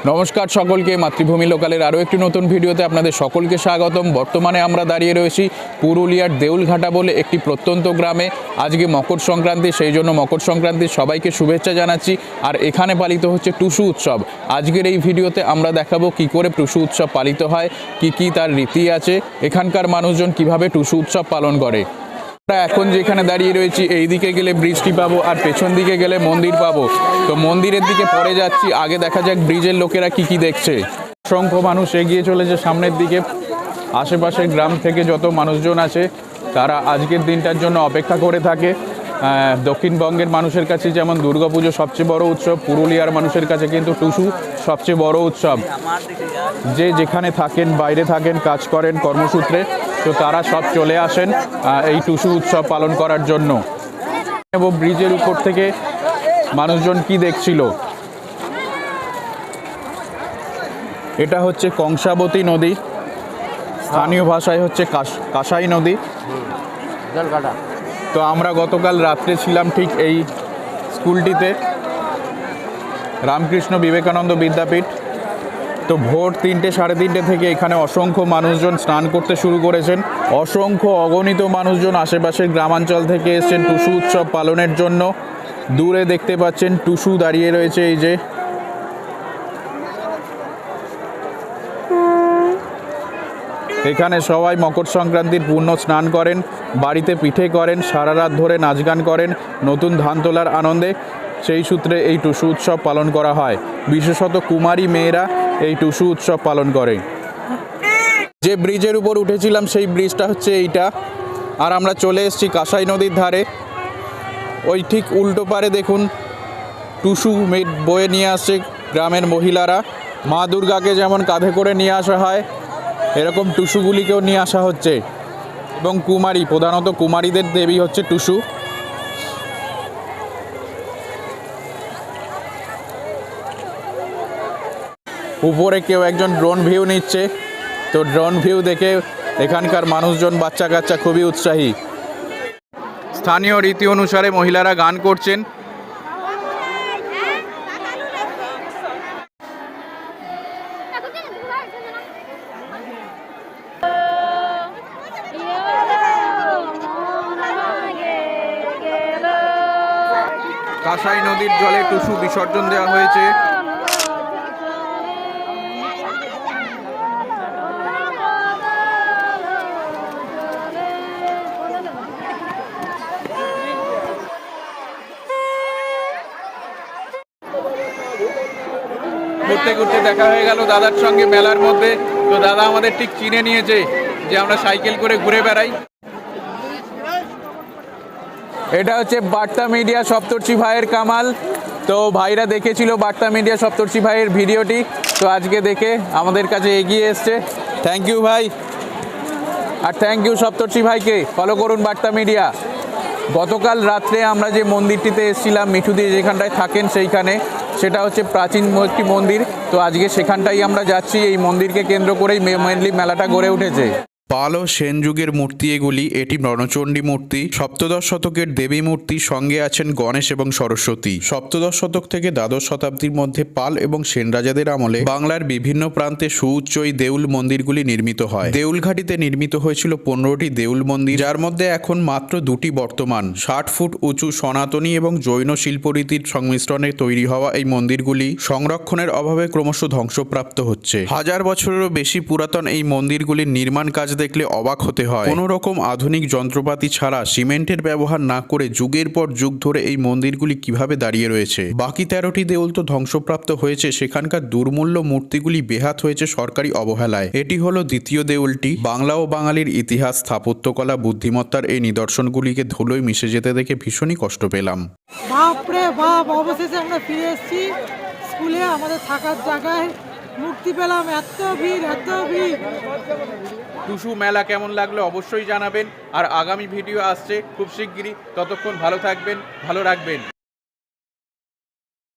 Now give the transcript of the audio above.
নমস্কার সকলকে, মাতৃভূমি লোকালের আরও একটি নতুন ভিডিওতে আপনাদের সকলকে স্বাগতম। বর্তমানে আমরা দাঁড়িয়ে রয়েছি পুরুলিয়ার দেউলঘাটা বলে একটি প্রত্যন্ত গ্রামে। আজকে মকর সংক্রান্তি, সেই জন্য মকর সংক্রান্তির সবাইকে শুভেচ্ছা জানাচ্ছি। আর এখানে পালিত হচ্ছে টুসু উৎসব। আজকের এই ভিডিওতে আমরা দেখাবো কি করে টুসু উৎসব পালিত হয়, কি তার রীতি আছে, এখানকার মানুষজন কিভাবে টুসু উৎসব পালন করে। এখন যেখানে দাঁড়িয়ে রয়েছি, এই দিকে গেলে ব্রিজটি পাবো আর পেছন দিকে গেলে মন্দির পাবো। তো মন্দিরের দিকে পরে যাচ্ছি, আগে দেখা যাক ব্রিজের লোকেরা কি দেখছে। অসংখ্য মানুষ এগিয়ে চলেছে সামনের দিকে। আশেপাশের গ্রাম থেকে যত মানুষজন আছে তারা আজকের দিনটার জন্য অপেক্ষা করে থাকে। দক্ষিণবঙ্গের মানুষের কাছে যেমন দুর্গাপুজো সবচেয়ে বড় উৎসব, পুরুলিয়ার মানুষের কাছে কিন্তু টুসু সবচেয়ে বড় উৎসব। যে যেখানে থাকেন, বাইরে থাকেন, কাজ করেন কর্মসূত্রে, তো তারা সব চলে আসেন এই টুসু উৎসব পালন করার জন্য। এবং ব্রিজের উপর থেকে মানুষজন কি দেখছিল, এটা হচ্ছে কংসাবতী নদী, স্থানীয় ভাষায় হচ্ছে কাঁসাই নদী। তো আমরা গতকাল রাত্রে ছিলাম ঠিক এই স্কুলটিতে, রামকৃষ্ণ বিবেকানন্দ বিদ্যাপীঠ। তো ভোর 3টে সাড়ে 3টে থেকে এখানে অসংখ্য মানুষজন স্নান করতে শুরু করেছেন। অসংখ্য অগণিত মানুষজন আশেপাশের গ্রামাঞ্চল থেকে এসেছেন টুসু উৎসব পালনের জন্য। দূরে দেখতে পাচ্ছেন টুসু দাঁড়িয়ে রয়েছে, এই যে। এখানে সবাই মকর সংক্রান্তির পূর্ণ স্নান করেন, বাড়িতে পিঠে করেন, সারা রাত ধরে নাচ গান করেন নতুন ধান তোলার আনন্দে। সেই সূত্রে এই টুসু উৎসব পালন করা হয়। বিশেষত কুমারী মেয়েরা এই টুসু উৎসব পালন করে। যে ব্রিজের উপর উঠেছিলাম সেই ব্রিজটা হচ্ছে এইটা। আর আমরা চলে এসেছি কাঁসাই নদীর ধারে। ওই ঠিক উল্টো পারে দেখুন টুসু বয়ে নিয়ে আসছে গ্রামের মহিলারা। মা দুর্গাকে যেমন কাঁধে করে নিয়ে আসা হয়, এরকম টুসুগুলিকেও নিয়ে আসা হচ্ছে। এবং কুমারী, প্রধানত কুমারীদের দেবী হচ্ছে টুসু। উপরে কেউ একজন ড্রোন ভিউ নিচ্ছে। তো ড্রোন ভিউ দেখে এখানকার মানুষজন, বাচ্চা কাচ্চা খুবই উৎসাহী। স্থানীয় রীতি অনুসারে মহিলারা গান করছেন। কাঁসাই নদীর জলে টুসু বিসর্জন দেওয়া হয়েছে। ঘুরতে ঘুরতে দেখা হয়ে গেল দাদার সঙ্গে মেলার মধ্যে। তো দাদা আমাদের ঠিক চিনে নিয়েছে যে আমরা সাইকেল করে ঘুরে বেড়াই। এটা হচ্ছে বার্তা মিডিয়া সপ্তর্ষি ভাইয়ের কামাল। তো ভাইরা দেখেছিল বার্তা মিডিয়া সপ্তর্ষি ভাইয়ের ভিডিওটি, তো আজকে দেখে আমাদের কাছে এগিয়ে এসছে। থ্যাংক ইউ ভাই, আর থ্যাংক ইউ সপ্তর্ষি ভাইকে। ফলো করুন বার্তা মিডিয়া। গতকাল রাত্রে আমরা যে মন্দিরটিতে এসেছিলাম, মিঠুদি যেখানটায় থাকেন সেইখানে, সেটা হচ্ছে প্রাচীন একটি মন্দির। তো আজকে সেখানটাই আমরা যাচ্ছি। এই মন্দিরকে কেন্দ্র করেই মেনলি মেলাটা গড়ে উঠেছে। পাল ও সেন যুগের মূর্তি এগুলি। এটি রণচণ্ডী মূর্তি, সপ্তদশ শতকের দেবী মূর্তি। সঙ্গে আছেন গণেশ এবং সরস্বতী। সপ্তদশ শতক থেকে দ্বাদশ শতাব্দীর মধ্যে পাল এবং সেন রাজাদের আমলে বাংলার বিভিন্ন প্রান্তে সুউচ্চ এই দেউল মন্দিরগুলি নির্মিত হয়। দেউলঘাটিতে নির্মিত হয়েছিল 15টি দেউল মন্দির, যার মধ্যে এখন মাত্র 2টি বর্তমান। 60 ফুট উঁচু সনাতনী এবং জৈন শিল্পরীতির সংমিশ্রণে তৈরি হওয়া এই মন্দিরগুলি সংরক্ষণের অভাবে ক্রমশ ধ্বংসপ্রাপ্ত হচ্ছে। 1000 বছরেরও বেশি পুরাতন এই মন্দিরগুলির নির্মাণ কাজ দেখলে অবাক হতে হয়। কোনো রকম আধুনিক যন্ত্রপাতি ছাড়া, সিমেন্টের ব্যবহার না করে যুগের পর যুগ ধরে এই মন্দিরগুলি কিভাবে দাঁড়িয়ে রয়েছে। বাকি 13টি দেউল তো ধ্বংসপ্রাপ্ত হয়েছে, সেখানকার দুর্মূল্য মূর্তিগুলি বেহাত হয়েছে সরকারি অবহেলায়। এটি হলো দ্বিতীয় দেউলটি। বাংলা ও বাঙালির ইতিহাস, স্থাপত্যকলা, বুদ্ধিমত্তার এই নিদর্শনগুলিকে ধুলোয় মিশে যেতে দেখে ভীষণই কষ্ট পেলাম। বাপরে বাপ, অবশেষে আমরা ফিরে এসেছি স্কুলে। আমাদের থাকার জায়গায় মুক্তি পেলাম। এত ভিড়, এত ভিড়। টুসু মেলা কেমন লাগলো অবশ্যই জানাবেন। আর আগামী ভিডিও আসছে খুব শিগগিরই। ততক্ষণ ভালো থাকবেন, ভালো রাখবেন।